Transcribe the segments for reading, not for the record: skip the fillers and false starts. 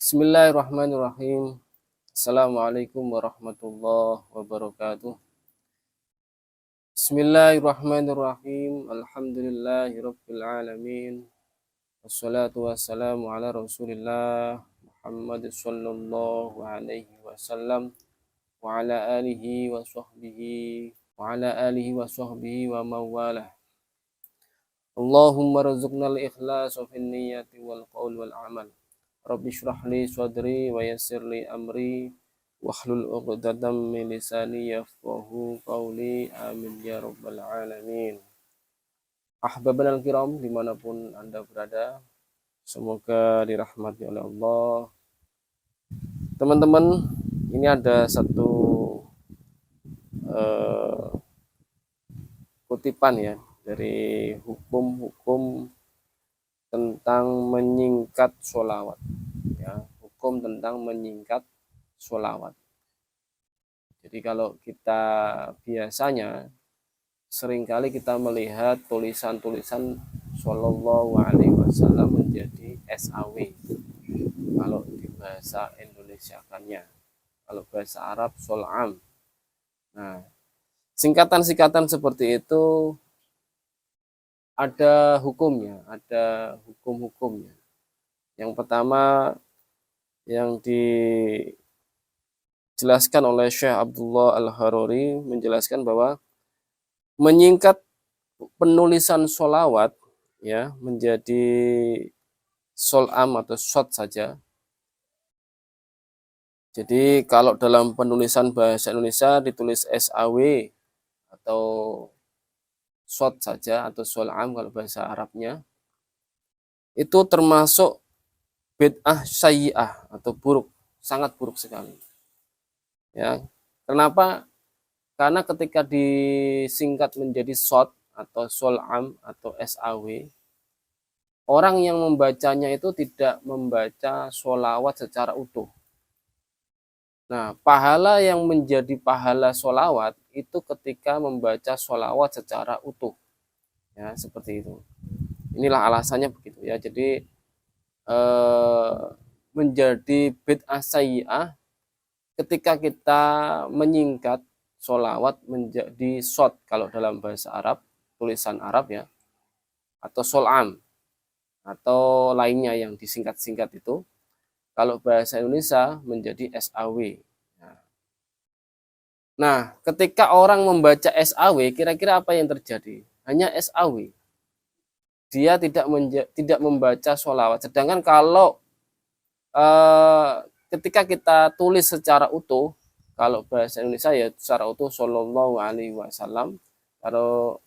Bismillahirrahmanirrahim. Assalamualaikum warahmatullahi wabarakatuh. Bismillahirrahmanirrahim. Alhamdulillahirabbil alamin. Wassalatu wassalamu ala Rasulillah Muhammad sallallahu alaihi wasallam wa ala alihi wa sahbihi wa mawalah. Allahumma rzuqnal ikhlas wa fin niyyati wal qaul wal amal. Rabbi shrah li sadri wa yassir li amri wahlul 'uqdatam min lisani yafqahu qawli amin ya rabbal alamin. Ahbabana al-kiram dimanapun Anda berada, semoga dirahmati oleh Allah. Teman-teman, ini ada satu kutipan ya dari hukum-hukum tentang menyingkat sholawat ya, hukum tentang menyingkat sholawat. Jadi kalau kita biasanya seringkali kita melihat tulisan-tulisan Shallallahu Alaihi Wasallam menjadi SAW kalau di bahasa Indonesia kannya, kalau bahasa Arab Shol'am. Nah, singkatan-singkatan seperti itu ada hukumnya, ada hukum-hukumnya. Yang pertama yang dijelaskan oleh Syekh Abdullah Al-Haruri menjelaskan bahwa menyingkat penulisan sholawat ya menjadi shol'am atau short saja. Jadi kalau dalam penulisan bahasa Indonesia ditulis SAW atau short saja atau shol'am kalau bahasa Arabnya, itu termasuk bid'ah sayyi'ah atau buruk, sangat buruk sekali. Ya, kenapa? Karena ketika disingkat menjadi short atau shol'am atau SAW, orang yang membacanya itu tidak membaca sholawat secara utuh. Nah, pahala yang menjadi pahala sholawat itu ketika membaca sholawat secara utuh. Ya, seperti itu. Inilah alasannya begitu ya. Jadi menjadi bid'ah sayyi'ah ketika kita menyingkat sholawat menjadi short kalau dalam bahasa Arab, tulisan Arab ya, atau shol'am atau lainnya yang disingkat-singkat itu. Kalau bahasa Indonesia menjadi SAW. Nah, ketika orang membaca SAW, kira-kira apa yang terjadi? Hanya SAW. Dia tidak membaca sholawat. Sedangkan kalau ketika kita tulis secara utuh, kalau bahasa Indonesia ya secara utuh Shallallahu Alaihi Wasallam. Kalau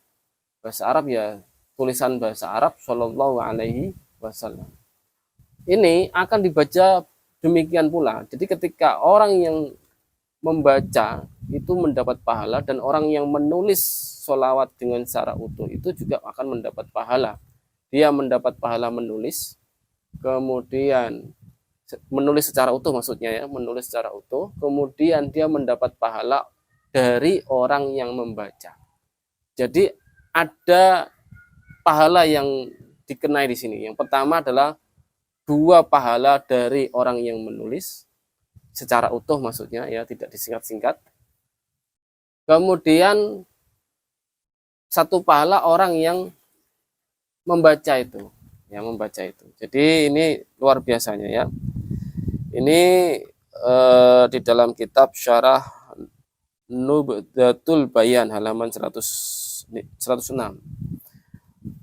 bahasa Arab ya tulisan bahasa Arab Shallallahu Alaihi Wasallam. Ini akan dibaca demikian pula. Jadi ketika orang yang membaca itu mendapat pahala dan orang yang menulis sholawat dengan secara utuh itu juga akan mendapat pahala. Dia mendapat pahala menulis, kemudian menulis secara utuh maksudnya ya, menulis secara utuh, kemudian dia mendapat pahala dari orang yang membaca. Jadi ada pahala yang dikenai di sini. Yang pertama adalah 2 pahala dari orang yang menulis secara utuh maksudnya ya, tidak disingkat-singkat. Kemudian 1 pahala orang yang membaca itu, ya membaca itu. Jadi ini luar biasanya ya. Ini di dalam kitab Syarah Nubdatul Bayan halaman 106.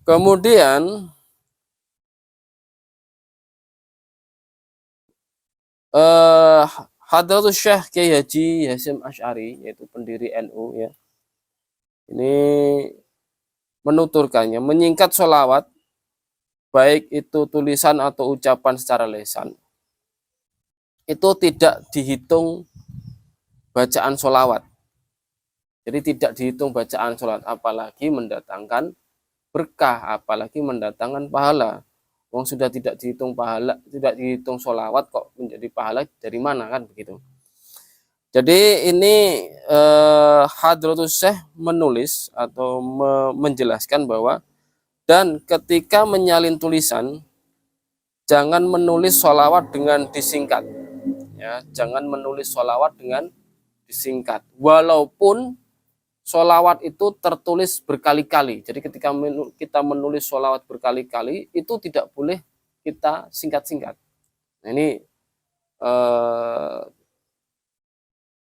Kemudian Hadratus Syekh Kiai Haji Hasyim Asy'ari, yaitu pendiri NU ya, ini menuturkannya, menyingkat sholawat baik itu tulisan atau ucapan secara lisan itu tidak dihitung bacaan sholawat. Jadi tidak dihitung bacaan sholawat, apalagi mendatangkan berkah, apalagi mendatangkan pahala. Wong sudah tidak dihitung pahala, tidak dihitung sholawat kok menjadi pahala, dari mana kan begitu. Jadi ini Hadratus Syekh menulis atau menjelaskan bahwa dan ketika menyalin tulisan jangan menulis sholawat dengan disingkat. Ya, jangan menulis sholawat dengan disingkat. Walaupun sholawat itu tertulis berkali-kali. Jadi ketika kita menulis sholawat berkali-kali, itu tidak boleh kita singkat-singkat. Nah, ini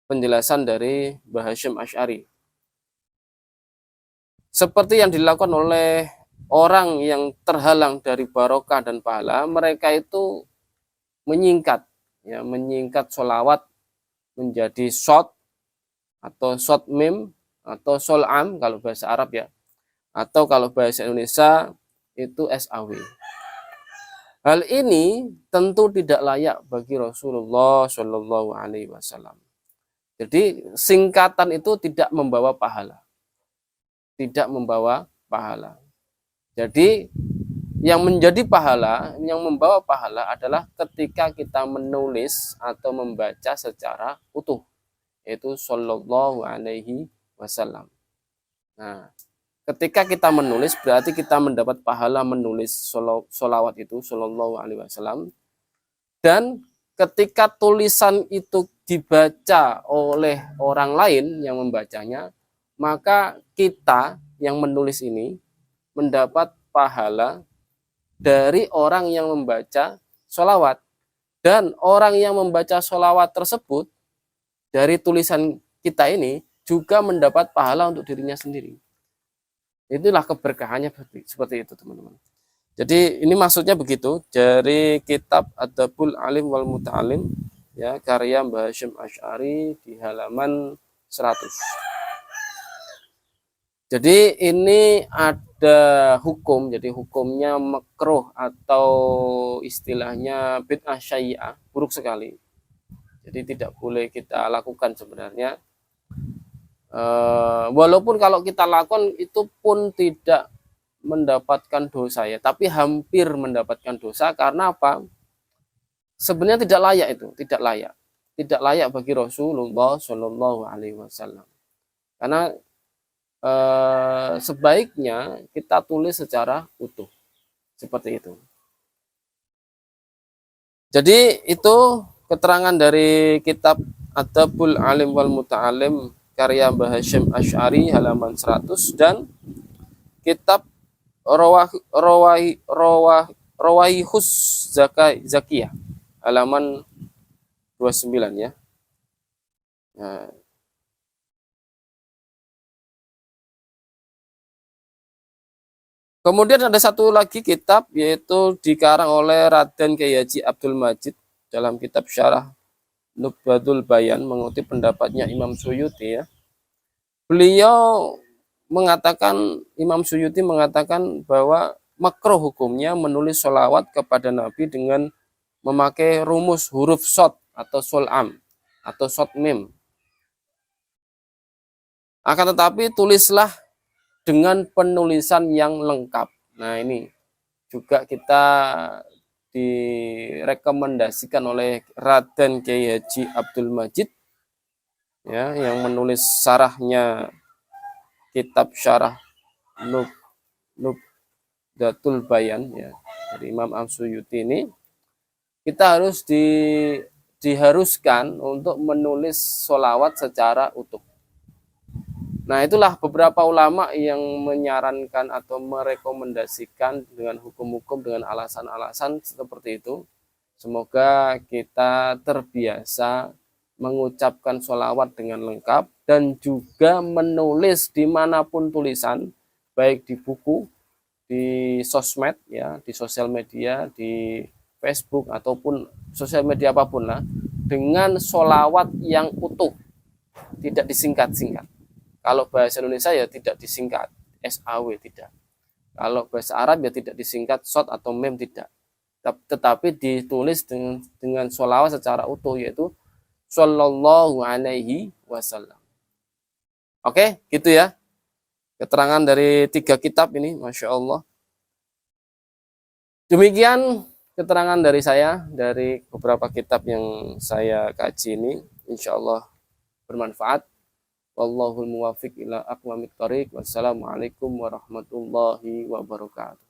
penjelasan dari Mbah Hasyim Asy'ari. Seperti yang dilakukan oleh orang yang terhalang dari barokah dan pahala, mereka itu menyingkat, ya, menyingkat sholawat menjadi short atau short mim atau shol'am kalau bahasa Arab ya, atau kalau bahasa Indonesia itu SAW. Hal ini tentu tidak layak bagi Rasulullah Shallallahu Alaihi Wasallam. Jadi singkatan itu tidak membawa pahala, tidak membawa pahala. Jadi yang menjadi pahala, yang membawa pahala adalah ketika kita menulis atau membaca secara utuh, yaitu Shallallahu Alaihi Wasallam. Nah, ketika kita menulis berarti kita mendapat pahala menulis sholawat itu Shallallahu Alaihi Wasallam. Dan ketika tulisan itu dibaca oleh orang lain yang membacanya, maka kita yang menulis ini mendapat pahala dari orang yang membaca sholawat. Dan orang yang membaca sholawat tersebut dari tulisan kita ini juga mendapat pahala untuk dirinya sendiri. Itulah keberkahannya seperti itu, teman-teman. Jadi ini maksudnya begitu dari kitab Adabul Alim wal Muta'alim, ya, karya Mbah Hasyim Asy'ari di halaman 100. Jadi ini ada hukum, jadi hukumnya makruh atau istilahnya bid'ah syai'ah, buruk sekali. Jadi tidak boleh kita lakukan sebenarnya. Walaupun kalau kita lakukan itu pun tidak mendapatkan dosa ya, tapi hampir mendapatkan dosa. Karena apa? Sebenarnya tidak layak itu, tidak layak bagi Rasulullah Shallallahu Alaihi Wasallam. Karena sebaiknya kita tulis secara utuh seperti itu. Jadi itu keterangan dari kitab Adabul Alim wal Muta'alim karya Mbah Hasyim Asy'ari halaman 100 dan kitab Rawaihus Zakiyah halaman 29 ya. Nah, kemudian ada satu lagi kitab yaitu dikarang oleh Raden Kyai Haji Abdul Majid dalam kitab Syarah Nubatul Bayan mengutip pendapatnya Imam Suyuti ya. Beliau mengatakan, Imam Suyuti mengatakan bahwa makruh hukumnya menulis sholawat kepada Nabi dengan memakai rumus huruf short atau shol'am atau short mim. Akan tetapi tulislah dengan penulisan yang lengkap. Nah ini juga kita direkomendasikan oleh Raden Kyai Haji Abdul Majid ya, yang menulis syarahnya kitab Syarah Nubdatul Bayan ya, dari Imam Suyuti ini. Kita harus diharuskan untuk menulis sholawat secara utuh. Nah itulah beberapa ulama yang menyarankan atau merekomendasikan dengan hukum-hukum, dengan alasan-alasan seperti itu. Semoga kita terbiasa mengucapkan sholawat dengan lengkap dan juga menulis dimanapun tulisan, baik di buku, di sosmed, ya, di sosial media, di Facebook ataupun sosial media apapun lah, dengan sholawat yang utuh, tidak disingkat-singkat. Kalau bahasa Indonesia ya tidak disingkat, SAW tidak. Kalau bahasa Arab ya tidak disingkat short atau mem tidak. Tetapi ditulis dengan sholawat secara utuh, yaitu Shallallahu Alaihi Wasallam. Oke, gitu ya. Keterangan dari 3 kitab ini, Masya Allah. Demikian keterangan dari saya, dari beberapa kitab yang saya kaji ini. Insya Allah bermanfaat. Wallahul muwaffiq ila aqwamit thoriq. Wassalamualaikum warahmatullahi wabarakatuh.